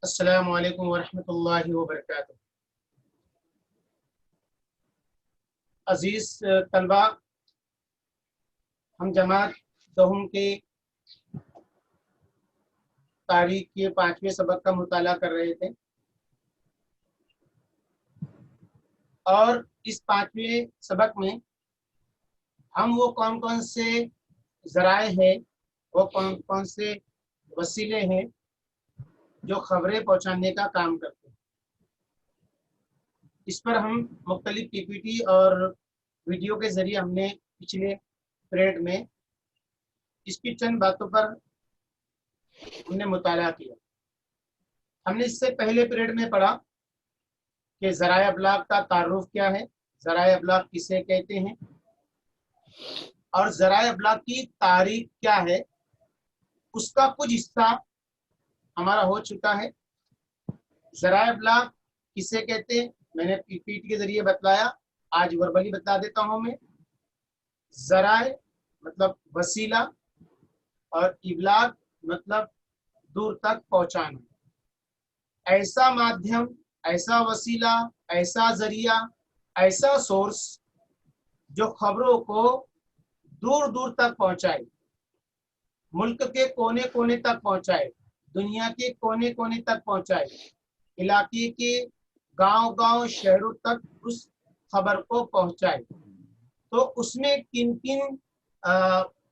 अस्सलामु अलैकुम वरहमतुल्लाहि वबरकातुहू। अजीज तलबा, हम जमात दहुम के तारीख के 5वें सबक का मुताला कर रहे थे और इस 5वें सबक में हम वो कौन कौन से ज़राए हैं, वो कौन कौन से वसीले हैं जो खबरें पहुंचाने का काम करते हैं, इस पर हम मुख्तलिफ पीपीटी और वीडियो के ज़रिए हमने पिछले पीरियड में इसकी चंद बातों पर हमने मुताला किया। हमने इससे पहले पीरियड में पढ़ा कि ज़राए अबलाग का तारुफ क्या है, ज़राए अबलाग किसे कहते हैं और ज़राए अबलाग की तारीख क्या है। उसका कुछ हिस्सा हमारा हो चुका है। ज़राए अबलाग किसे कहते हैं मैंने पीपीटी के जरिए बतलाया, आज वर्बली बता देता हूं मैं। ज़राए मतलब वसीला और इबलाग मतलब दूर तक पहुंचाना। ऐसा माध्यम, ऐसा वसीला, ऐसा जरिया, ऐसा सोर्स जो खबरों को दूर दूर तक पहुंचाए, मुल्क के कोने कोने तक पहुंचाए, दुनिया के कोने कोने तक पहुंचाए, इलाके के गांव गांव शहरों तक उस खबर को पहुंचाए। तो उसमें किन किन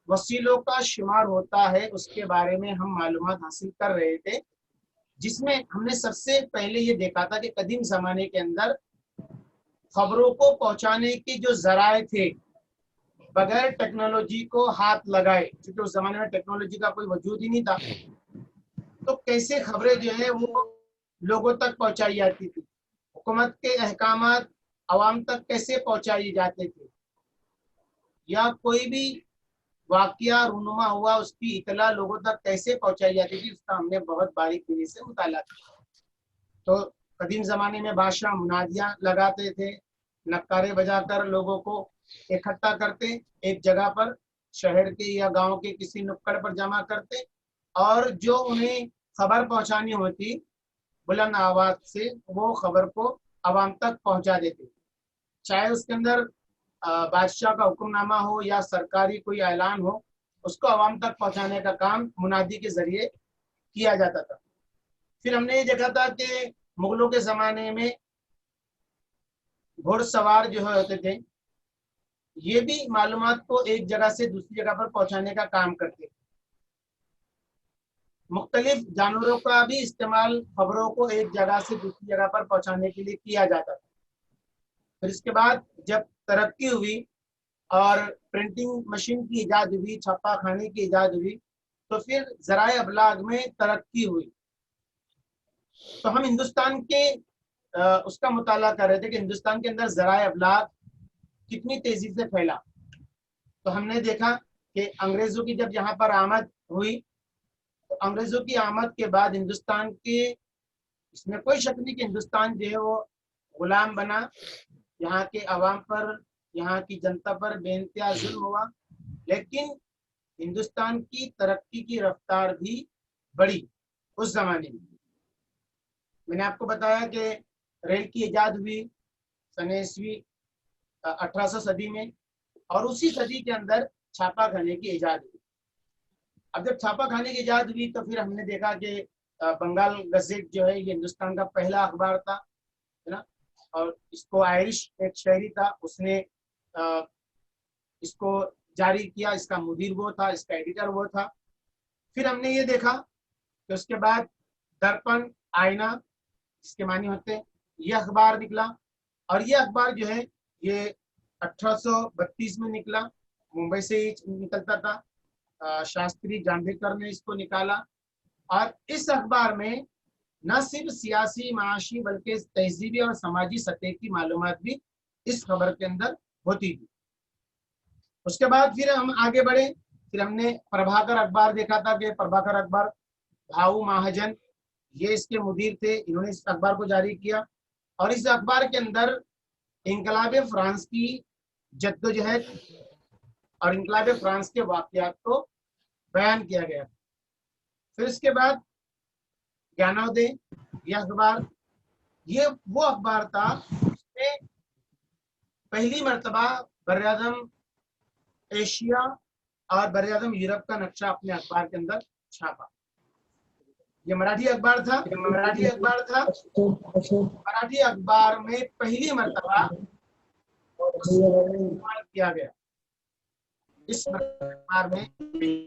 वसीलों का शुमार होता है उसके बारे में हम मालूमात हासिल कर रहे थे, जिसमें हमने सबसे पहले ये देखा था कि कदीम जमाने के अंदर खबरों को पहुंचाने के जो जराए थे, बगैर टेक्नोलॉजी को हाथ लगाए, क्योंकि उस जमाने में टेक्नोलॉजी का कोई वजूद ही नहीं था, तो कैसे खबरें जो है वो लोगों तक पहुंचाई जाती थी, हुकूमत के अहकामात अवाम तक कैसे पहुंचाए जाते थे, या कोई भी वाकया रूनुमा हुआ उसकी इतला लोगों तक कैसे पहुंचाई जाती थी, उसका हमने बहुत बारीकी से मुताला किया। तो कदीम जमाने में बादशाह मुनादियां लगाते थे, नक्कारे बजाकर लोगों को इकट्ठा करते, एक जगह पर शहर के या गांव के किसी नुक्कड़ पर जमा करते और जो उन्हें खबर पहुंचानी होती बुलंद आवाज से वो खबर को आवाम तक पहुंचा देते, चाहे उसके अंदर बादशाह का हुक्मनामा हो या सरकारी कोई ऐलान हो, उसको आवाम तक पहुंचाने का काम मुनादी के जरिए किया जाता था। फिर हमने ये देखा था कि मुगलों के जमाने में घुड़सवार जो होते थे, ये भी मालूमात को एक जगह से दूसरी जगह पर पहुंचाने का काम करते थे। मुख्तलिफ जानवरों का भी इस्तेमाल खबरों को एक जगह से दूसरी जगह पर पहुंचाने के लिए किया जाता था। फिर इसके बाद जब तरक्की हुई और प्रिंटिंग मशीन की इजाद हुई, छापा खाने की इजाद हुई, तो फिर ज़राए अबलाग में तरक्की हुई। तो हम हिंदुस्तान के उसका मुताला कर रहे थे कि हिंदुस्तान के अंदर ज़राए अबलाग कितनी तेजी से फैला। तो हमने देखा कि अंग्रेजों की जब यहाँ पर आमद हुई, तो अंग्रेजों की आमद के बाद हिंदुस्तान के, इसमें कोई शक नहीं कि हिंदुस्तान जो है वो गुलाम बना, यहाँ के अवाम पर, यहाँ की जनता पर बेइंतहा जुल्म हुआ, लेकिन हिंदुस्तान की तरक्की की रफ्तार भी बढ़ी। उस जमाने में मैंने आपको बताया कि रेल की इजाद हुई सन ईस्वी 1800 सदी में, और उसी सदी के अंदर छापा खाने की इजाद हुई। अब जब छापा खाने की इजाद हुई तो फिर हमने देखा कि बंगाल गजेट जो है ये हिंदुस्तान का पहला अखबार था, है ना, और इसको आयरिश एक शहरी था, उसने इसको जारी किया, इसका मुदीर वो था, इसका एडिटर वो था। फिर हमने ये देखा कि उसके बाद दर्पण, आईना, इसके मानी होते हैं, ये अखबार निकला, और ये अखबार जो है ये 1832 में निकला, मुंबई से ही निकलता था। शास्त्री जाम्बेकर ने इसको निकाला, और इस अखबार में न सिर्फ सियासी माशी बल्कि तहजीबी और समाजी सतह की मालूमात भी इस खबर के अंदर होती थी। उसके बाद फिर हम आगे बढ़े, फिर हमने प्रभाकर अखबार देखा था कि प्रभाकर अखबार भाऊ महाजन ये इसके मुदीर थे, इन्होंने इस अखबार को जारी किया, और इस अखबार के अंदर इनकलाब फ्रांस की जद्दोजहद और इनकलाब फ्रांस के वाकयात को बयान किया गया। फिर इसके बाद ज्ञानोदय, यह अखबार, ये वो अखबार था जिसमें पहली मर्तबा बरआज़म एशिया और बरआज़म यूरोप का नक्शा अपने अखबार के अंदर छापा। ये मराठी अखबार था। मराठी अखबार में पहली मर्तबा इस्तेमाल किया गया। इस अखबार में तस्वीर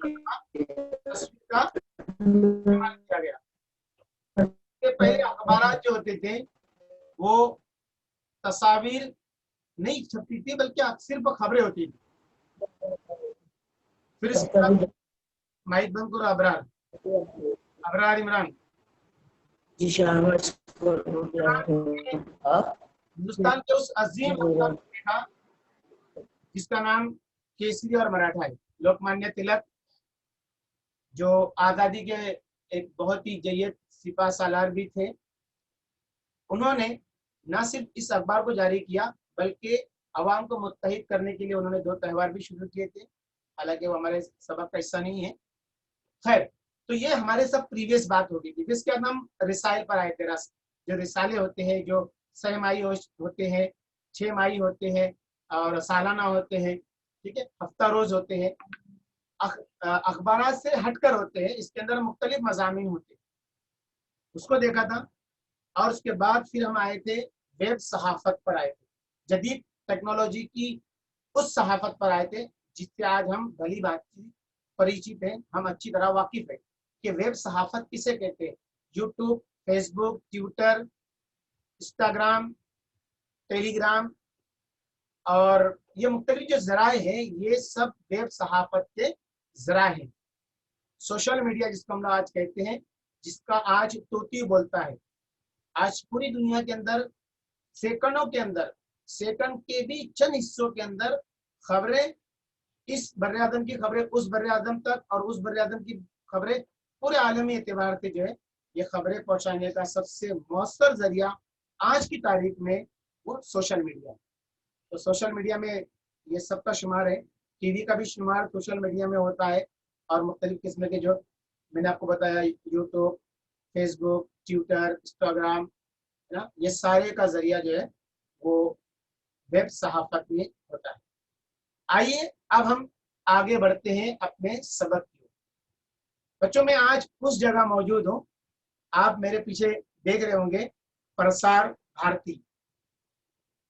का इस्तेमाल किया गया। इसके पहले अखबार जो होते थे वो तस्वीर नहीं छपती थी, बल्कि सिर्फ खबरें होती थी। फिर इसके बाद माहित बनकर अबरार अबरार इमरान हिंदुस्तान के उस अजीम अखबार को देखा जिसका नाम केसरी और मराठा है। लोकमान्य तिलक जो आजादी के एक बहुत ही जय्यद सिपा सालार भी थे, उन्होंने न सिर्फ इस अखबार को जारी किया बल्कि अवाम को मुत्तहिद करने के लिए उन्होंने 2 त्यौहार भी शुरू किए थे। हालांकि वो हमारे सबक का हिस्सा नहीं है। खैर, तो ये हमारे सब प्रीवियस बात होगी थी। इसके बाद हम रिसाइल पर आए थे। जो रिसाले होते हैं, जो 6 माही होते हैं, 6 माही होते हैं और सालाना होते हैं, ठीक है, हफ्ता रोज होते हैं, अखबार से हटकर होते हैं। इसके अंदर मुख्तलिफ मज़ामीन होते हैं, उसको देखा था। और उसके बाद फिर हम आए थे वेब सहाफत पर आए थे, जदीद टेक्नोलॉजी की उस सहाफत पर आए थे जिससे आज हम भली बातचीत परिचित हैं, हम अच्छी तरह वाकिफ है कि वेब सहाफत किसे कहते हैं। YouTube, Facebook, Twitter, Instagram, Telegram और ये मुख्तलिफ जो जराए हैं, ये सब वेब सहाफत के जराए हैं। सोशल मीडिया जिसको हम लोग आज कहते हैं, जिसका आज तोती बोलता है। आज पूरी दुनिया के अंदर सेकंडों के अंदर, सेकंड के भी चंद हिस्सों के अंदर खबरें, इस बर्रे-आज़म की खबरें उस बर्रे-आज़म तक और उस बर्रे-आज़म की खबरें पूरे आलमी एतबार से जो है ये खबरें पहुंचाने का सबसे मौसर जरिया आज की तारीख में वो सोशल मीडिया है। तो सोशल मीडिया में ये सबका शुमार है। टीवी का भी शुमार सोशल मीडिया में होता है और मुख्तलिफ किस्म के जो मैंने आपको बताया, यूट्यूब, फेसबुक, ट्विटर, इंस्टाग्राम, है ना, ये सारे का जरिया जो है वो वेब सहाफत में होता है। आइए अब हम आगे बढ़ते हैं अपने सबक की ओर। बच्चों, मैं आज उस जगह मौजूद हूँ, आप मेरे पीछे देख रहे होंगे Prasar Bharati,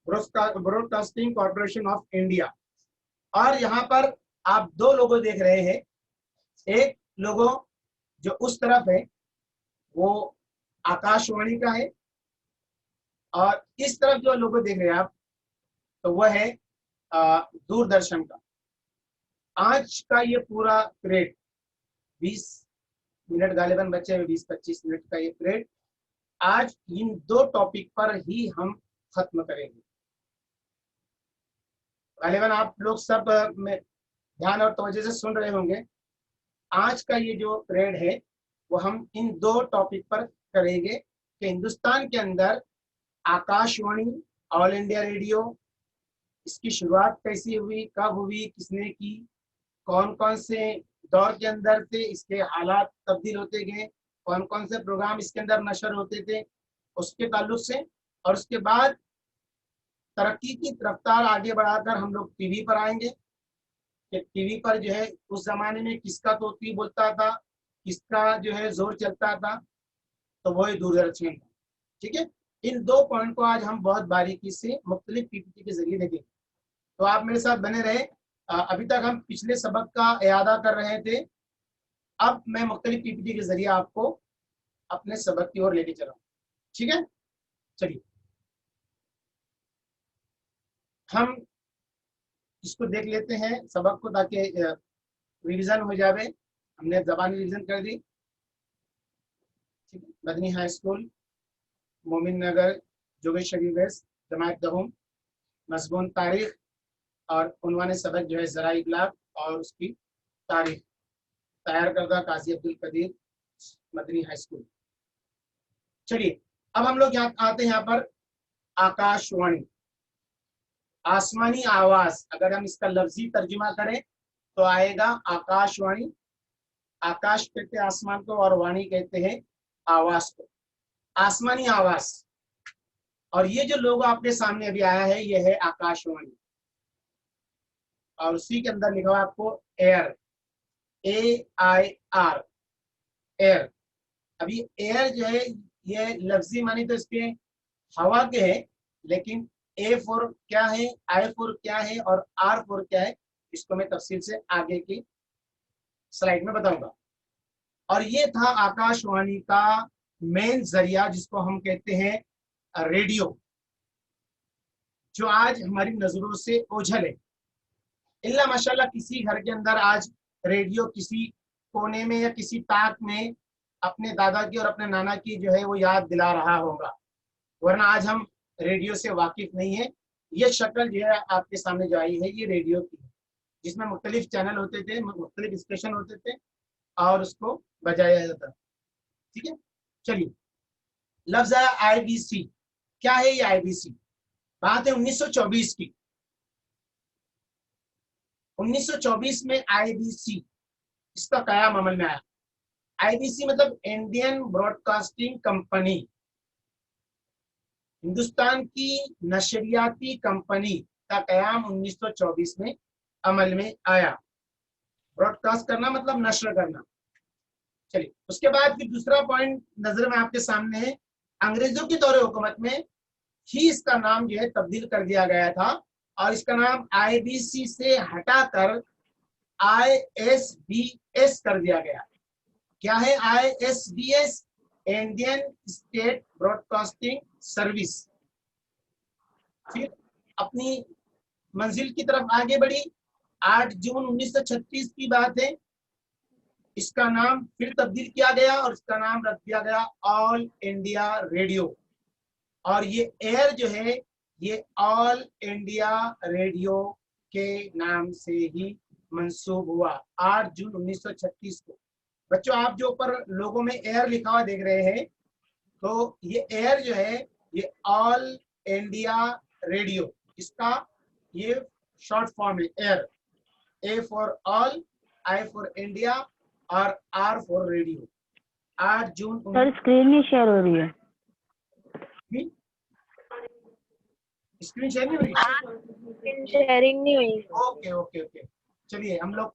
Broadcasting Corporation of India. और यहाँ पर आप 2 लोगो देख रहे हैं। एक लोगो जो उस तरफ है वो आकाशवाणी का है और इस तरफ जो लोगो देख रहे हैं आप, तो वह है दूरदर्शन का। आज का ये पूरा पीरियड 20 मिनट गालिबन बचे हुए, 20-25 मिनट का ये पीरियड आज इन 2 टॉपिक पर ही हम खत्म करेंगे। गालिबन आप लोग सब में ध्यान और तवज्जो से सुन रहे होंगे। आज का ये जो पीरियड है वो हम इन 2 टॉपिक पर करेंगे कि हिंदुस्तान के अंदर आकाशवाणी, ऑल इंडिया रेडियो, इसकी शुरुआत कैसी हुई, कब हुई, किसने की, कौन कौन से दौर के अंदर से इसके हालात तब्दील होते गए, कौन कौन से प्रोग्राम इसके अंदर नशर होते थे, उसके ताल्लुक से। और उसके बाद तरक्की की रफ्तार आगे बढ़ाकर हम लोग टीवी पर आएंगे कि टीवी पर जो है उस जमाने में किसका तोती बोलता था, किसका जो है जोर चलता था, तो वो दूरदर्शन था। ठीक है, इन 2 पॉइंट को आज हम बहुत बारीकी से मुख्तलिफ पीपीटी के जरिए देखेंगे। तो आप मेरे साथ बने रहे। अभी तक हम पिछले सबक का इयादा कर रहे थे, अब मैं मुख्तलिफ पीपीटी के जरिए आपको अपने सबक की ओर लेके चला हूँ। ठीक है, चलिए हम इसको देख लेते हैं सबक को, ताकि रिवीजन हो जाए। हमने ज़बानी रिवीजन कर दी। ठीक है, मदनी हाई स्कूल, मोमिन नगर, जोगेश्वरी वेस्ट, जमात दहूम, मज़मून तारीख और उन्वाने सबक जो है ज़राए इब्लाग और उसकी तारीख, तैयार करदा काजी अब्दुल कदीर, मदनी हाई स्कूल। चलिए अब हम लोग यहाँ आते हैं, यहाँ पर आकाशवाणी, आसमानी आवाज। अगर हम इसका लफ्जी तर्जुमा करें तो आएगा आकाशवाणी। आकाश कहते हैं आसमान को और वाणी कहते हैं आवाज को, आसमानी आवाज। और ये जो लोगो आपके सामने अभी आया है ये है आकाशवाणी, और उसी के अंदर लिखा हुआ है आपको एयर, AIR, एयर। अभी एयर जो है ये लफ्जी मानी तो इसके हवा के है, लेकिन A फॉर क्या है, I फॉर क्या है और R फॉर क्या है, इसको मैं तफसील से आगे की स्लाइड में बताऊंगा। और ये था आकाशवाणी का मेन जरिया जिसको हम कहते हैं रेडियो, जो आज हमारी नजरों से ओझल है। इल्ला माशाल्लाह किसी घर के अंदर आज रेडियो किसी कोने में या किसी ताक में अपने दादा की और अपने नाना की जो है वो याद दिला रहा होगा, वरना आज हम रेडियो से वाकिफ नहीं है। ये शक्ल जो है आपके सामने जो आई है ये रेडियो की है, जिसमें मुख्तलिफ चैनल होते थे, मुख्तलिफ स्टेशन होते थे और उसको बजाया जाता। ठीक है, चलिए लफ्ज आया IBC। क्या है ये IBC? बात है 1924 की। 1924 में IBC इसका कयाम अमल में आया। IBC मतलब इंडियन ब्रॉडकास्टिंग कंपनी, हिंदुस्तान की नशरियाती कंपनी का कयाम 1924 में अमल में आया। ब्रॉडकास्ट करना मतलब नशर करना। चलिए उसके बाद फिर दूसरा पॉइंट नजर में आपके सामने है, अंग्रेजों के दौरे हुकूमत में ही इसका नाम जो है तब्दील कर दिया गया था और इसका नाम IBC से हटाकर ISBS कर दिया गया। क्या है ISBS? Indian state broadcasting service. फिर अपनी मंजिल की तरफ आगे बढ़ी। 8 जून 1936 की बात है, इसका नाम फिर तब्दील किया गया और इसका नाम रख दिया गया ऑल इंडिया रेडियो। और ये एयर जो है ये ऑल इंडिया रेडियो के नाम से ही मंसूब हुआ 8 जून 1936 को। बच्चों आप जो ऊपर लोगों में एयर लिखा हुआ देख रहे हैं, तो ये एयर जो है ये ऑल इंडिया रेडियो, इसका ये शॉर्ट फॉर्म है air. A for all, I for India और R for radio. 8 June sir screen नहीं शेयर हो रही है। स्क्रीन शेयर नहीं हो रही? शेयरिंग नहीं हुई। ओके ओके ओके, चलिए हम लोग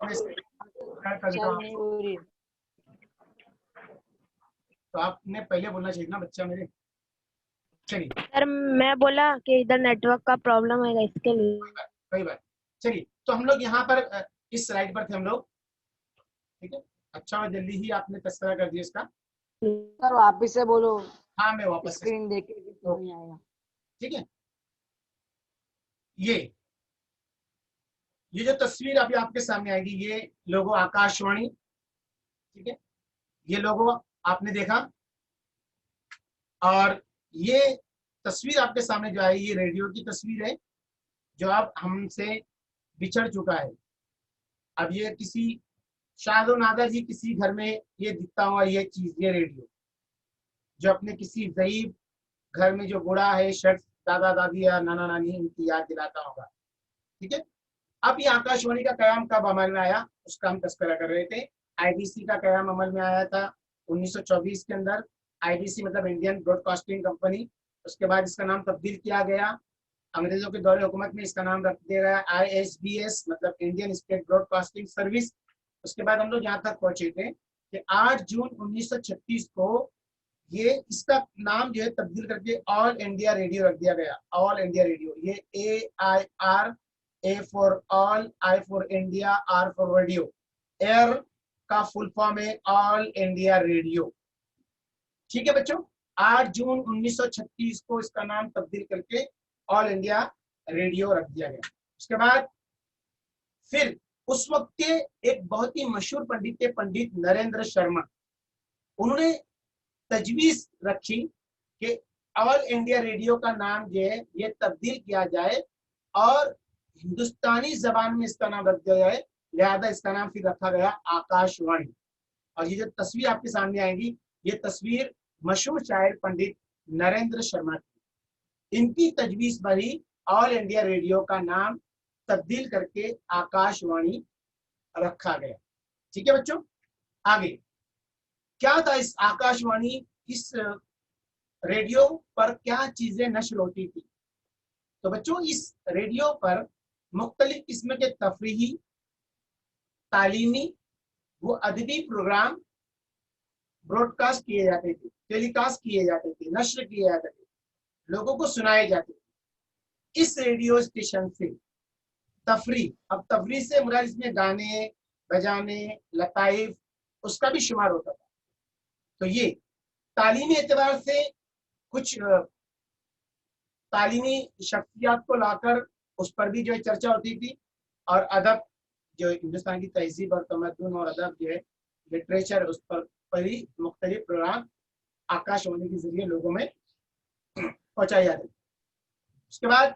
तो आपने पहले बोलना चाहिए ना बच्चा मेरे। चलिए सर मैं बोला कि इधर नेटवर्क का प्रॉब्लम है इसके लिए। कोई बात। चलिए तो हम लोग यहाँ पर इस स्लाइड पर थे हम लोग। ठीक है, अच्छा और जल्दी ही आपने तस्करा कर दिया इसका। सर वापिस से बोलो। हाँ मैं वापस स्क्रीन देख के समझ नहीं आएगा। ठीक है, ये जो तस्वीर अभी आपके सामने आएगी ये लोगो आकाशवाणी। ठीक है, ये लोगो आपने देखा और ये तस्वीर आपके सामने जो आई ये रेडियो की तस्वीर है जो अब हमसे बिछड़ चुका है। अब ये किसी शायद नादर ही किसी घर में ये दिखता हुआ ये चीज, ये रेडियो जो अपने किसी गरीब घर में जो बूढ़ा है, शख्स दादा दादी या नाना नानी इनकी याद दिलाता होगा। ठीक है, अब ये आकाशवाणी का कयाम कब अमल में आया उसका हम तस्करा कर रहे थे। IBC का कयाम अमल में आया था 1924 के अंदर। IBC मतलब इंडियन ब्रॉडकास्टिंग कंपनी। उसके बाद इसका नाम तब्दील किया गया, अंग्रेजों के दौरे हुकूमत में इसका नाम रख दिया गया ISBS मतलब इंडियन स्टेट ब्रॉडकास्टिंग सर्विस। उसके बाद हम लोग यहाँ तक पहुंचे थे कि 8 जून 1936 को ये इसका नाम जो है तब्दील करके ऑल इंडिया रेडियो रख दिया गया। ऑल इंडिया रेडियो, ये AIR, A for all, I for India, R for radio. Air का फुल फॉर्म है ऑल इंडिया रेडियो। ठीक है बच्चों, 8 जून 1936 को इसका नाम तब्दील करके ऑल इंडिया रेडियो रख दिया गया। उसके बाद फिर उस वक्त के एक बहुत ही मशहूर पंडित थे, पंडित नरेंद्र शर्मा। उन्होंने तजवीज रखी कि ऑल इंडिया रेडियो का नाम जो है ये तब्दील किया जाए और हिंदुस्तानी जबान में इसका नाम रख दिया जाए, लिहाजा इसका नाम फिर रखा गया आकाशवाणी। और ये जो तस्वीर आपके सामने आएगी ये तस्वीर मशहूर शायर पंडित नरेंद्र शर्मा की। इनकी तजवीज पर ही ऑल इंडिया रेडियो का नाम तब्दील करके आकाशवाणी रखा गया। ठीक है बच्चों, आगे क्या था इस आकाशवाणी इस रेडियो पर क्या चीजें नश्र होती थी। तो बच्चों इस रेडियो पर मुख्तलिफ किस्म के तफरीही, तालीमी वो अदबी प्रोग्राम ब्रॉडकास्ट किए जाते थे, टेलीकास्ट किए जाते थे, नश्र किए जाते थे, लोगों को सुनाए जाते थे। इस रेडियो स्टेशन से तफरी, अब तफरी से मुराद इसमें गाने बजाने, लताइफ, उसका भी शुमार होता था। तो ये तालीमी एतबार से कुछ तालीमी शख्सियात को लाकर उस पर भी जो है चर्चा होती थी, और अदब जो हिंदुस्तान की तहजीब और तमद्दुन और अदब जो है लिटरेचर, उस पर ही मुख्तलिफ प्रोग्राम आकाशवाणी के जरिए लोगों में पहुंचाए जाते थे। उसके बाद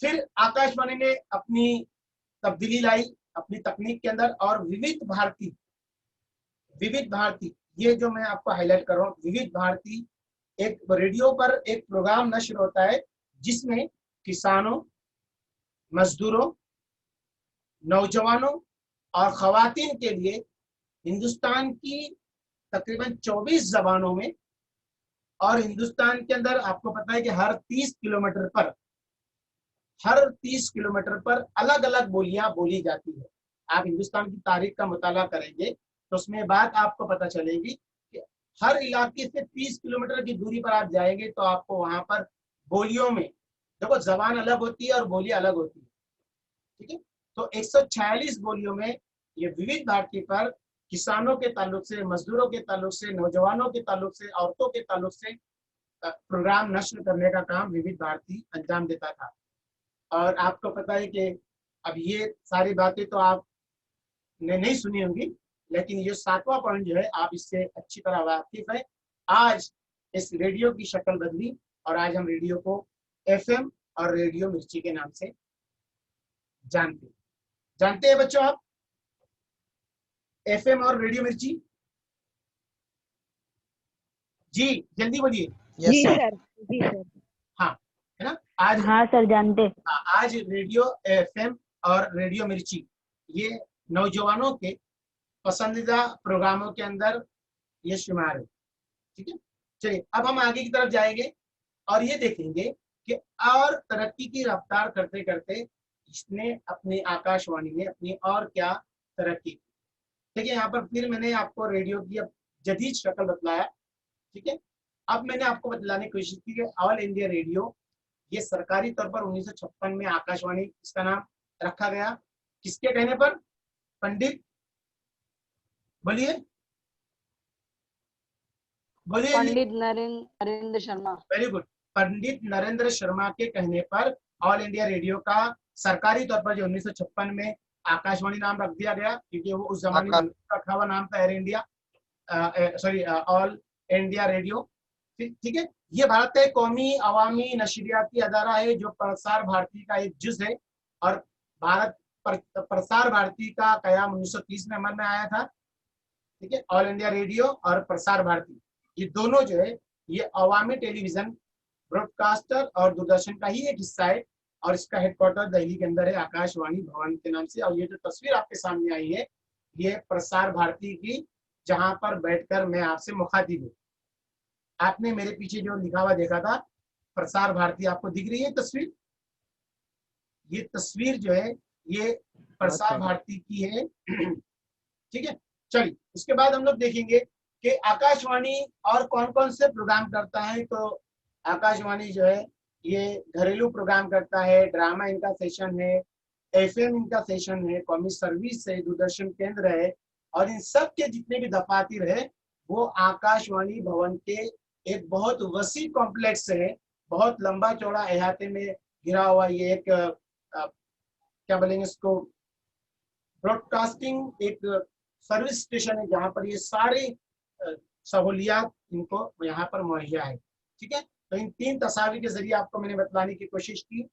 फिर आकाशवाणी ने अपनी तब्दीली लाई अपनी तकनीक के अंदर, और विविध भारती ये जो मैं आपको हाईलाइट कर रहा हूँ, विविध भारती एक रेडियो पर एक प्रोग्राम नश्र होता है जिसमें किसानों, मजदूरों, नौजवानों और खवातीन के लिए हिंदुस्तान की तकरीबन 24 जबानों में, और हिंदुस्तान के अंदर आपको पता है कि हर 30 किलोमीटर पर अलग अलग बोलियां बोली जाती है। आप हिंदुस्तान की तारीख का मुताला करेंगे तो उसमें बात आपको पता चलेगी कि हर इलाके से 30 किलोमीटर की दूरी पर आप जाएंगे तो आपको वहां पर बोलियों में, देखो जबान अलग होती है और बोली अलग होती है, ठीक है। तो 146 बोलियों में ये विविध भारती पर किसानों के ताल्लुक से, मजदूरों के ताल्लुक से, नौजवानों के ताल्लुक से, औरतों के ताल्लुक से प्रोग्राम नश्र करने का काम विविध भारती अंजाम देता था। और आपको पता है कि अब ये सारी बातें तो आपने नहीं सुनी होंगी, लेकिन ये 7वां पॉइंट जो है आप इससे अच्छी तरह वाकिफ है। आज इस रेडियो की शक्ल बदली और आज हम रेडियो को FM और रेडियो मिर्ची के नाम से जानते हैं बच्चों आप FM और रेडियो मिर्ची? जी जल्दी बोलिए। जी सर, जी सर। हाँ है ना, आज हाँ सर जानते। आज रेडियो FM और रेडियो मिर्ची ये नौजवानों के पसंदीदा प्रोग्रामों के अंदर ये शुमार है, ठीक है। चलिए अब हम आगे की तरफ जाएंगे और ये देखेंगे कि और तरक्की की रफ्तार करते करते इसने अपनी आकाशवाणी ने अपनी और क्या तरक्की की। देखिए यहाँ पर फिर मैंने आपको रेडियो की अब जदीद शक्ल बतलाया, ठीक है। अब मैंने आपको बतलाने की कोशिश की कि ऑल इंडिया रेडियो ये सरकारी तौर पर 1956 में आकाशवाणी इसका नाम रखा गया। किसके कहने पर? पंडित बोलिए बोलिए। पंडित नरेंद्र शर्मा। Very good. पंडित नरेंद्र शर्मा के कहने पर ऑल इंडिया रेडियो का सरकारी तौर पर जो 1956 में आकाशवाणी नाम रख दिया गया, क्योंकि वो उस जमाने में रखा हुआ नाम था air India, sorry all India radio, ठीक है। ये भारत का कौमी अवामी नशरियाती अदारा है जो प्रसार भारती का एक जुज है, और भारत प्रसार भारती का कयाम 1930 में अमल में आया था, ठीक है। ऑल इंडिया रेडियो और प्रसार भारती ये दोनों जो है ये अवामी टेलीविजन ब्रॉडकास्टर और दूरदर्शन का ही एक हिस्सा है, और इसका हेडक्वार्टर दिल्ली के अंदर है आकाशवाणी भवन के नाम से। और ये जो तस्वीर आपके सामने आई है ये प्रसार भारती की, जहां पर बैठकर मैं आपसे मुखातिब हूँ। आपने मेरे पीछे जो लिखा हुआ देखा था प्रसार भारती, आपको दिख रही है तस्वीर? ये तस्वीर जो है ये प्रसार भारती की है, ठीक है। चलिए उसके बाद हम लोग देखेंगे कि आकाशवाणी और कौन कौन से प्रोग्राम करता है। तो आकाशवाणी जो है ये घरेलू प्रोग्राम करता है, ड्रामा इनका सेशन है, FM इनका सेशन है, कौमी सर्विस है, दूरदर्शन केंद्र है, और इन सब के जितने भी दफातर है वो आकाशवाणी भवन के एक बहुत वसी कॉम्प्लेक्स है, बहुत लंबा चौड़ा अहाते में घिरा हुआ ये एक क्या बोलेंगे इसको, ब्रॉडकास्टिंग एक सर्विस स्टेशन है जहां पर ये सारी सहूलियात इनको यहाँ पर मुहैया है, ठीक है। तो इन 3 तस्वीर के जरिए आपको मैंने बतलाने की कोशिश की,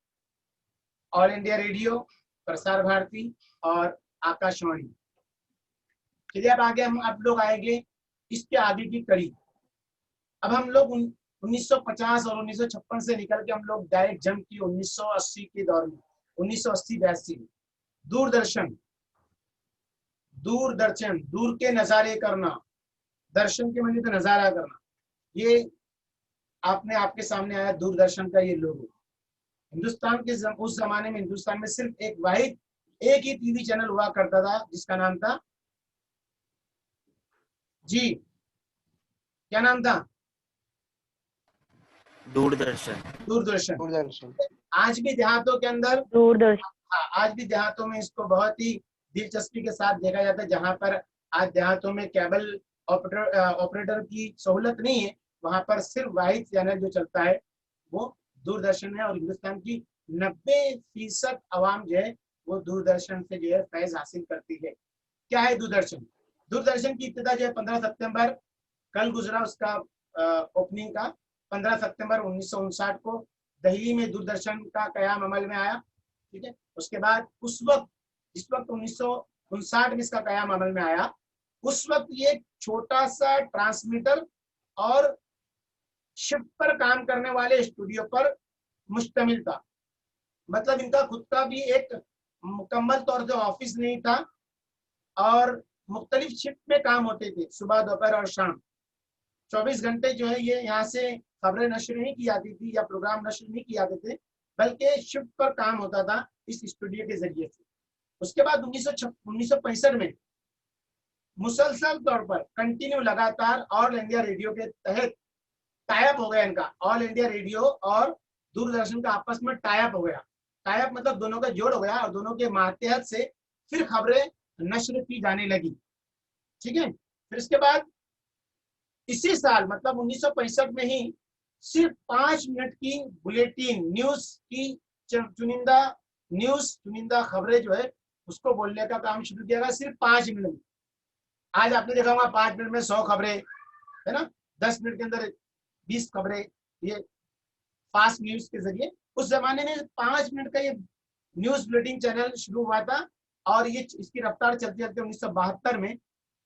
all India radio, Prasar Bharati और आकाशवाणी। चलिए अब आगे हम आप लोग आएंगे इसके आगे की कड़ी। अब हम लोग 1950 और 1956 से निकल के हम लोग डायरेक्ट जंप की 1980 के दौर में, 1980-82 में दूरदर्शन दूर के नजारे करना, दर्शन के मतलब तो नजारा करना, ये आपने आपके सामने आया दूरदर्शन का ये लोगो। हिंदुस्तान के उस जमाने में हिंदुस्तान में सिर्फ एक ही टीवी चैनल हुआ करता था जिसका नाम था, जी क्या नाम था? दूरदर्शन। दूरदर्शन। दूरदर्शन। आज भी देहातों के अंदर, दूरदर्शन। आज भी देहातों में इसको बहुत ही दिलचस्पी के साथ देखा जाता है। जहां पर आज देहातों में केबल ऑपरेटर की सहूलत नहीं है, वहां पर सिर्फ वाहिद चैनल जो चलता है वो दूरदर्शन है। और हिंदुस्तान की 90% आवाम जो है वो दूरदर्शन से जो है फैज हासिल करती है। क्या है दूरदर्शन? दूरदर्शन की इब्तिदा जो है 15 सितंबर, कल गुजरा उसका ओपनिंग का, 15 सितंबर 1959 को दिल्ली में दूरदर्शन का कयाम अमल में आया। ठीक है, उसके बाद जिस वक्त 1959 में इसका कयाम अमल में आया, उस वक्त ये छोटा सा ट्रांसमीटर और शिफ्ट पर काम करने वाले स्टूडियो पर मुश्तमिल था। मतलब इनका खुद का भी एक मुकम्मल तौर से ऑफिस नहीं था और मुख्तलिफ शिफ्ट में काम होते थे, सुबह, दोपहर और शाम। 24 घंटे जो है ये यहाँ से खबरें नशर नहीं की जाती थी या प्रोग्राम नशर नहीं किए जाते थे, बल्कि शिफ्ट पर काम होता था इस स्टूडियो के जरिए से। उसके बाद 1965 में मुसलसल तौर पर कंटिन्यू लगातार ऑल इंडिया रेडियो के तहत टाइप हो गया इनका। ऑल इंडिया रेडियो और दूरदर्शन का आपस में टाइप हो गया। टाइप मतलब दोनों का जोड़ हो गया और दोनों के मातहत से फिर खबरें नशर की जाने लगी। ठीक है, फिर इसके बाद इसी साल मतलब 1965 में ही सिर्फ 5 मिनट की बुलेटिन न्यूज की चुनिंदा खबरें जो है उसको बोलने का काम शुरू किया गया, सिर्फ 5 मिनट में। आज आपने देखा होगा 5 मिनट में 100 खबरें, है ना, 10 मिनट के अंदर 20 खबरें, ये फास्ट न्यूज के जरिए। उस जमाने में 5 मिनट का ये न्यूज बुलेटिन चैनल शुरू हुआ था और ये इसकी रफ्तार चलते चलते 1972 में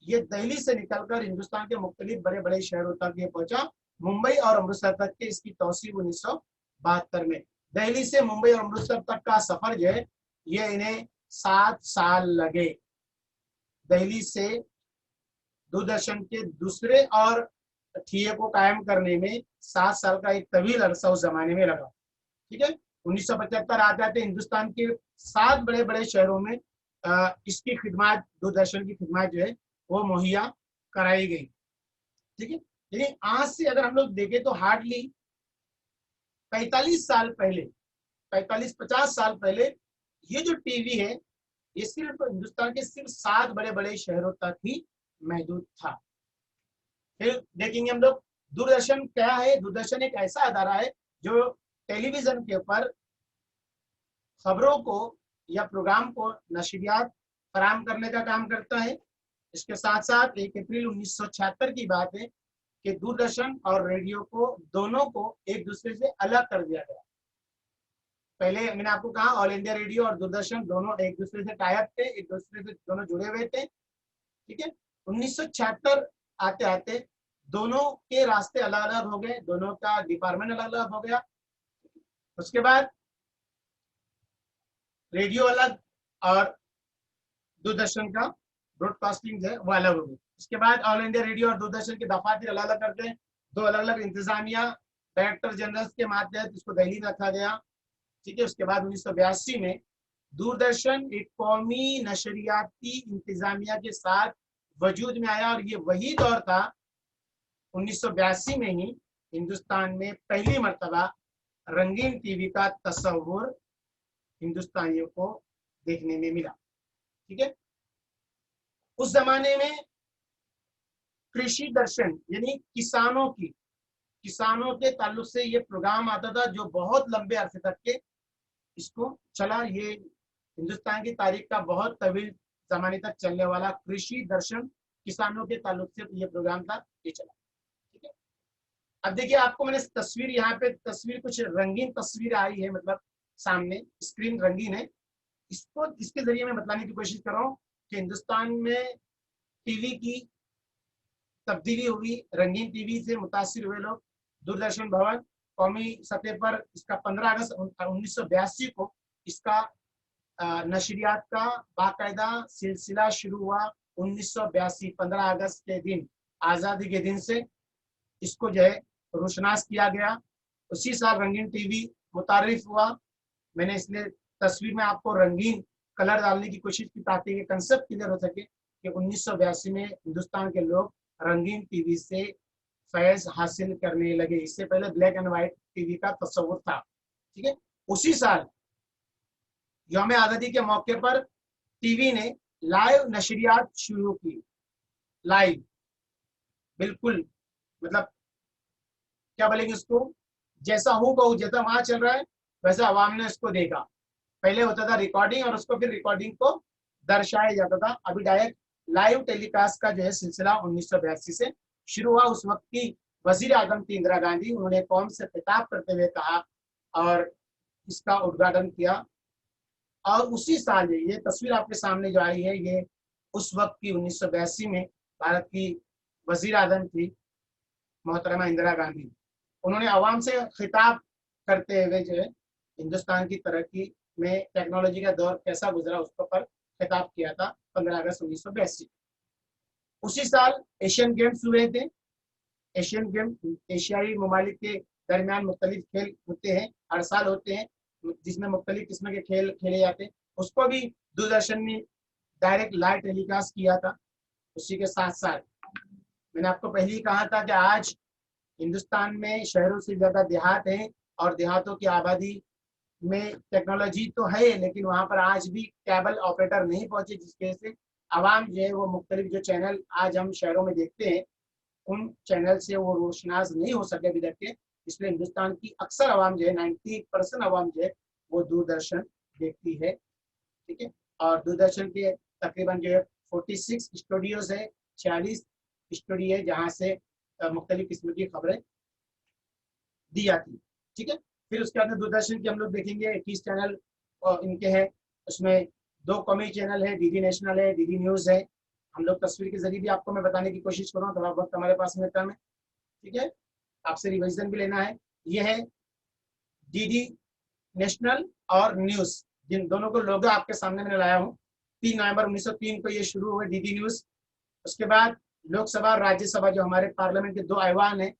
ये दिल्ली से निकलकर हिंदुस्तान के मुख्तलिफ बड़े बड़े शहरों तक ये पहुंचा। मुंबई और अमृतसर तक के इसकी तौसी 1972 में। दिल्ली से मुंबई और अमृतसर तक का सफर जो है ये इन्हें 7 साल लगे। दिल्ली से दूरदर्शन के दूसरे और थिए को कायम करने में 7 साल का एक तवील अरसा उस जमाने में लगा। ठीक है, 1975 आते आते हिंदुस्तान के 7 बड़े बड़े शहरों में इसकी खिदमत, दूरदर्शन की खिदमत जो है वो मुहैया कराई गई। ठीक है, लेकिन आज से अगर हम लोग देखें तो हार्डली 45 साल पहले, 45-50 साल पहले ये जो टीवी है ये सिर्फ हिंदुस्तान के सिर्फ 7 बड़े बड़े शहरों तक ही महदूद था। फिर देखेंगे हम लोग दूरदर्शन क्या है। दूरदर्शन एक ऐसा अदारा है जो टेलीविजन के ऊपर खबरों को या प्रोग्राम को नशरियात फराहम करने का काम करता है। इसके साथ साथ 1 अप्रैल 1976 की बात है कि दूरदर्शन और रेडियो को दोनों को एक दूसरे से अलग कर दिया गया। पहले मैंने आपको कहा ऑल इंडिया रेडियो और दूरदर्शन दोनों एक दूसरे से टाइप थे, एक दूसरे से दोनों जुड़े हुए थे। ठीक है, 1976 आते आते दोनों के रास्ते अलग अलग हो गए, दोनों का डिपार्टमेंट अलग अलग हो गया। उसके बाद रेडियो अलग और दूरदर्शन का ब्रॉडकास्टिंग है वो अलग हो गई। उसके बाद ऑल इंडिया रेडियो और दूरदर्शन के दफातर अलग अलग करके 2 अलग अलग इंतजामिया डायरेक्टर जनरल के मातहत इसको दिल्ली में रखा गया। ठीक है, उसके बाद 1982 में दूरदर्शन एक कौमी नशरियाती इंतजामिया के साथ वजूद में आया और ये वही दौर था 1982 में ही हिंदुस्तान में पहली मर्तबा रंगीन टीवी का तस्वुर हिंदुस्तानियों को देखने में मिला। ठीक है, उस जमाने में कृषि दर्शन यानी किसानों के ताल्लुक से ये प्रोग्राम आता था जो बहुत लंबे अरसे तक के इसको चला। ये हिंदुस्तान की तारीख का बहुत तवील जमाने तक चलने वाला कृषि दर्शन किसानों के ताल्लुक से ये प्रोग्राम था, ये चला। ठीक है, अब देखिए आपको मैंने तस्वीर यहाँ पे कुछ रंगीन तस्वीर आई है, मतलब सामने स्क्रीन रंगीन है। इसको इसके जरिए मैं बताने की कोशिश कर रहा हूँ कि हिंदुस्तान में टीवी की तब्दीली हुई, रंगीन टीवी से मुतासिर हुए लोग। दूरदर्शन भवन कौमी सतह पर इसका 15 अगस्त 1982 को इसका नशरियात का बाकायदा सिलसिला शुरू हुआ। 1982 15 अगस्त के दिन, आज़ादी के दिन से इसको जो है रोशनास किया गया। उसी साल रंगीन टीवी मुतारिफ हुआ। मैंने इसलिए तस्वीर में आपको रंगीन कलर डालने की कोशिश की ताकि ये कंसेप्ट क्लियर हो सके कि 1982 में हिंदुस्तान के लोग रंगीन टीवी से फैज हासिल करने लगे। इससे पहले ब्लैक एंड व्हाइट टीवी का तस्वुर था। ठीक है, उसी साल यौम आज़ादी के मौके पर टीवी ने लाइव नशरियात शुरू की। लाइव, बिल्कुल, मतलब क्या बोलेंगे उसको, जैसा हो बहु जैसा वहां चल रहा है वैसा आवाम ने उसको देखा। पहले होता था रिकॉर्डिंग और उसको फिर रिकॉर्डिंग को दर्शाया जाता था। अभी डायरेक्ट लाइव टेलीकास्ट का जो है सिलसिला 1982 से शुरू हुआ। उस वक्त की वजीर आजम थी इंदिरा गांधी। उन्होंने कौम से खिताब करते हुए कहा और इसका उद्घाटन किया। और उसी साल ये तस्वीर आपके सामने जो आई है, ये उस वक्त की 1982 में भारत की वजीर आजम थी मोहतरमा इंदिरा गांधी। उन्होंने आवाम से खिताब करते हुए जो है हिंदुस्तान की तरक्की में टेक्नोलॉजी का दौर कैसा गुजरा उस पर खिताब किया था 15 अगस्त 1982। उसी साल एशियन गेम्स हुए थे। एशियन गेम एशियाई ममालिक के दरमियान मुख्तलिफ खेल होते हैं, हर साल होते हैं, जिसमें मुख्तलिफ किस्म के खेल खेले जाते हैं। उसको भी दूरदर्शन ने डायरेक्ट लाइव टेलीकास्ट किया था। उसी के साथ साथ मैंने आपको पहले ही कहा था कि आज हिंदुस्तान में शहरों से ज्यादा देहात हैं और देहातों की आबादी में टेक्नोलॉजी तो है लेकिन वहां पर आज भी केबल ऑपरेटर नहीं पहुंचे, जिसकी वजह से आवाम जो है वो मुख्तलिफ जो चैनल आज हम शहरों में देखते हैं उन चैनल से वो रोशनास नहीं हो सके अभी तक के। इसलिए हिंदुस्तान की अक्सर आवाम जो है 90% आवाम जो है वो दूरदर्शन देखती है। ठीक है, और दूरदर्शन के तकरीबन जो है 46 स्टूडियोज है, 46 स्टूडियो है जहाँ से मुख्तलिफ किस्म की खबरें दी जाती। ठीक है, फिर उसके बाद दूरदर्शन की हम लोग देखेंगे 21 चैनल इनके हैं। उसमें 2 कॉमी चैनल है, डीडी नेशनल है, डीडी न्यूज है। हम लोग तस्वीर के जरिए भी आपको मैं बताने की कोशिश कर रहा हूँ, थोड़ा वक्त हमारे पास में कम है। ठीक है, आपसे रिविजन भी लेना है। ये है डीडी नेशनल और न्यूज, जिन दोनों को लोगो आपके सामने मैंने लाया हूँ। 3 नवंबर 1903 को ये शुरू हुए डीडी न्यूज। उसके बाद लोकसभा और राज्यसभा जो हमारे पार्लियामेंट के 2 ऐवान है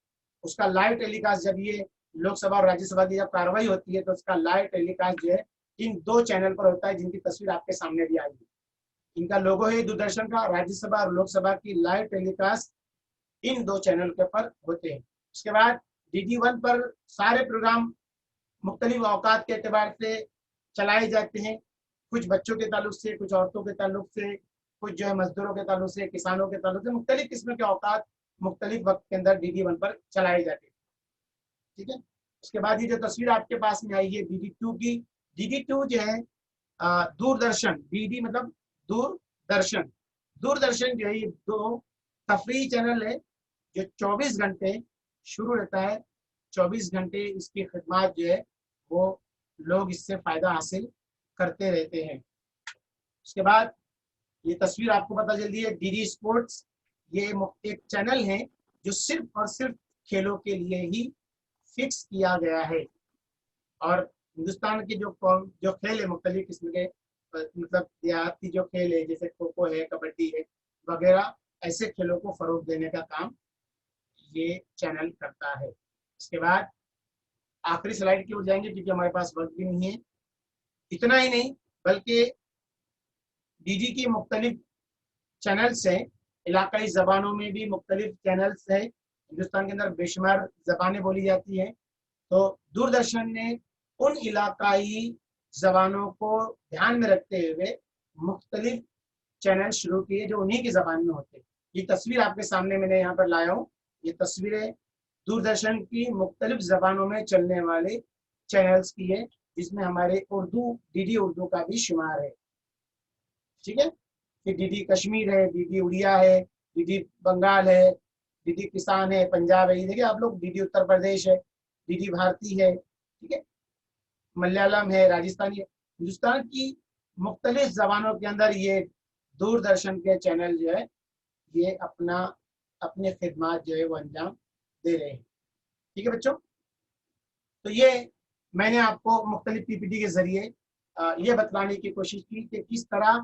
उसका लाइव टेलीकास्ट, जब ये लोकसभा और राज्यसभा की जब कार्रवाई होती है तो उसका लाइव टेलीकास्ट जो है इन 2 चैनल पर होता है, जिनकी तस्वीर आपके सामने भी आई है। इनका लोगो है दूरदर्शन का। राज्यसभा और लोकसभा की लाइव टेलीकास्ट इन 2 चैनल के पर होते हैं। उसके बाद DD1 पर सारे प्रोग्राम मुख्तलिफ औकात के एतबार से चलाए जाते हैं। कुछ बच्चों के ताल्लुक से, कुछ औरतों के ताल्लुक से, कुछ जो है मजदूरों के ताल्लुक से, किसानों के ताल्लुक से, मुख्तलिफ किस्म के औकात मुख्तलिफ वक्त के अंदर DD1 पर चलाए जाते हैं। ठीक है, उसके बाद ये जो तस्वीर आपके पास में आई है DD2 की, DD2 जो है दूरदर्शन, DD मतलब दूरदर्शन। दूरदर्शन जो है ये 2 तफरीही चैनल है जो 24 घंटे शुरू रहता है। 24 घंटे इसकी खिदमत जो है वो लोग इससे फायदा हासिल करते रहते हैं। उसके बाद ये तस्वीर आपको पता चल रही है DD स्पोर्ट्स। ये एक चैनल है जो सिर्फ और सिर्फ खेलों के लिए ही फिक्स किया गया है। और हिंदुस्तान के जो खेल है मुख्तलिफ किस्म के, मतलब देहाती जो खेल है जैसे खो खो है, कबड्डी है वगैरह, ऐसे खेलों को फरोग देने का काम ये चैनल करता है। इसके बाद आखिरी स्लाइड की ओर जाएंगे क्योंकि हमारे पास वक्त भी नहीं है। इतना ही नहीं बल्कि DD की मुख्तलिफ चैनल्स हैं, इलाकाई जबानों में भी मुख्तलिफ चैनल्स हैं। हिंदुस्तान के अंदर बेशुमार जबानें बोली जाती हैं, तो दूरदर्शन ने उन इलाकाई जबानों को ध्यान में रखते हुए मुख्तलिफ चैनल शुरू किए जो उन्हीं की जबान में होते हैं। ये तस्वीर आपके सामने मैंने यहाँ पर लाया हूँ। ये तस्वीरें दूरदर्शन की मुख्तलिफ जबानों में चलने वाले चैनल्स की है, जिसमें हमारे उर्दू DD उर्दू का भी शुमार है। ठीक है, फिर DD कश्मीर है, DD उड़िया है, DD बंगाल है, DD किसान है, पंजाब है, ये देखिए आप लोग, DD उत्तर प्रदेश है, DD भारती है, ठीक है, मलयालम है, राजस्थानी है। हिंदुस्तान की मुख्तलिफ जबानों के अंदर ये दूरदर्शन के चैनल जो है ये अपने खिदमत जो है वो अंजाम दे रहे हैं। ठीक है बच्चों, तो ये मैंने आपको मुख्तलिफ PPT के जरिए ये बतलाने की कोशिश की कि किस तरह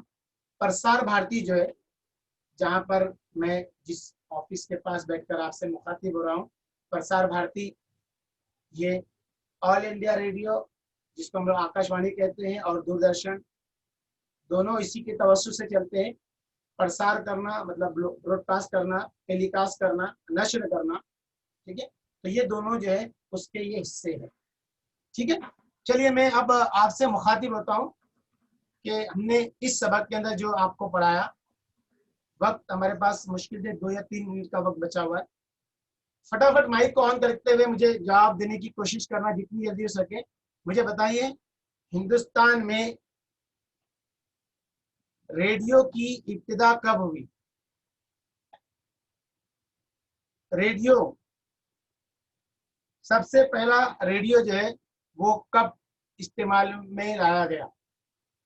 प्रसार भारती जो है, जहाँ पर मैं जिस ऑफिस के पास बैठकर आपसे मुखातिब हो रहा हूँ, प्रसार भारती, ये ऑल इंडिया रेडियो जिसको हम लोग आकाशवाणी कहते हैं, और दूरदर्शन, दोनों इसी के तवज्जुह से चलते हैं। प्रसार करना मतलब ब्रॉडकास्ट करना, टेलीकास्ट करना, नश्र करना, ठीक है। तो ये दोनों जो है उसके ये हिस्से हैं, ठीक है। चलिए मैं अब आपसे मुखातिब होता हूँ कि हमने इस सबक के अंदर जो आपको पढ़ाया, वक्त हमारे पास मुश्किल से 2 या 3 मिनट का वक्त बचा हुआ है। फटाफट माइक को ऑन करते हुए मुझे जवाब देने की कोशिश करना जितनी जल्दी हो सके। मुझे बताइए, हिंदुस्तान में रेडियो की इब्तिदा कब हुई? रेडियो, सबसे पहला रेडियो जो है वो कब इस्तेमाल में लाया गया?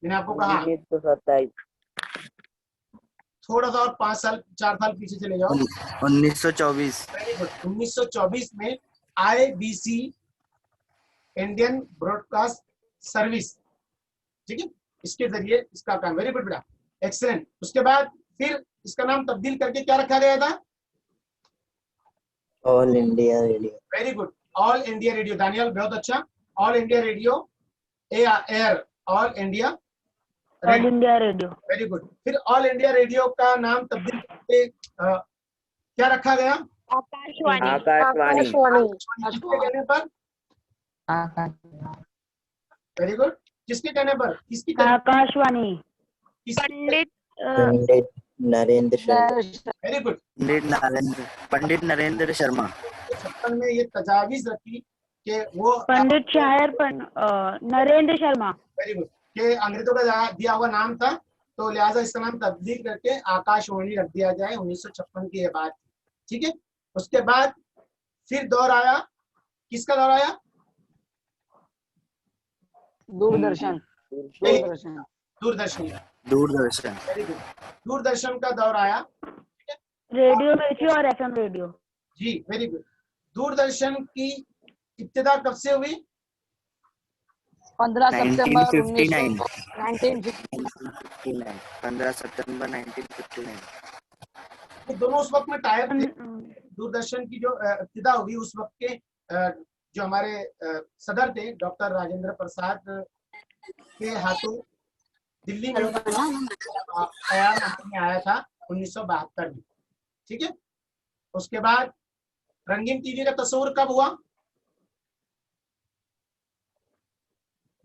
मैंने आपको कहा 1927 थोड़ा सा और 5 साल 4 साल पीछे चले जाओ। 1924 वेरी गुड, 1924 में IBC, इंडियन ब्रॉडकास्ट सर्विस, ठीक है, इसके जरिए इसका काम। वेरी गुड बेटा, एक्सीलेंट। उसके बाद फिर इसका नाम तब्दील करके क्या रखा गया था? All India Radio. Very good, All India Radio. Daniyal बहुत अच्छा, All India Radio AIR, All India All Radio. India Radio. Very good. फिर ऑल इंडिया रेडियो का नाम तब्दील करके क्या रखा गया? आकाशवाणी। आकाशवाणी। किसके कहने पर? वेरी गुड, किसके कहने पर? किसकी आकाशवाणी। पंडित पंडित नरेंद्र शर्मा। Very good. पंडित नरेंद्र शर्मा। 1956 में ये तजावीज रखी कि वो पंडित शायर नरेंद्र शर्मा। वेरी गुड, कि अंग्रेजों का दिया हुआ नाम था, तो लिहाजा इसका नाम तब्दील करके आकाशवाणी रख दिया जाए। 1956 की ये बात, ठीक है। उसके बाद फिर दौर आया, किसका दौर आया? दूरदर्शन। दूरदर्शन। दूरदर्शन। दूरदर्शन। वेरी गुड, दूरदर्शन का दौर आया, ठीक है। रेडियो मिर्ची और FM रेडियो। जी वेरी गुड। दूरदर्शन की इब्तिदा कब से हुई? 15 सितंबर 1959। 1959। 15 सितंबर 1959। ये दोनों उस वक्त में टायर थे। दूरदर्शन की जो इब्तिदा हुई उस वक्त के जो हमारे सदर थे डॉक्टर राजेंद्र प्रसाद के हाथों दिल्ली में ख्याल में आया था 1972 में, ठीक है। उसके बाद रंगीन टीवी का तस्वुर कब हुआ?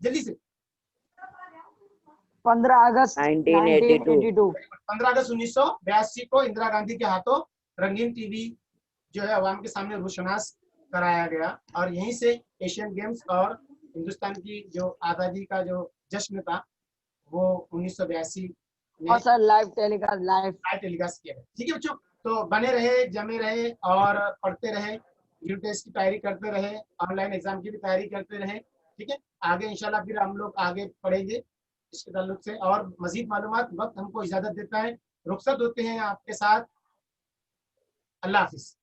जल्दी से। 15 अगस्त 1982। 15 अगस्त 1982 को इंदिरा गांधी के हाथों रंगीन टीवी जो है अवाम के सामने रोशनास कराया गया, और यहीं से एशियन गेम्स और हिंदुस्तान की जो आज़ादी का जो जश्न था वो 1982 में और सर लाइव टेलीकास्ट किया गया, ठीक है बच्चों। तो बने रहे, जमे रहे और पढ़ते रहे, यूनिट टेस्ट की तैयारी करते रहे, ऑनलाइन एग्जाम की भी तैयारी करते रहे, ठीक है। आगे इंशाल्लाह फिर हम लोग आगे पढ़ेंगे इसके ताल्लुक से, और मजीद मालूमात। वक्त हमको इजाजत देता है, रुखसत होते हैं आपके साथ। अल्लाह हाफिज।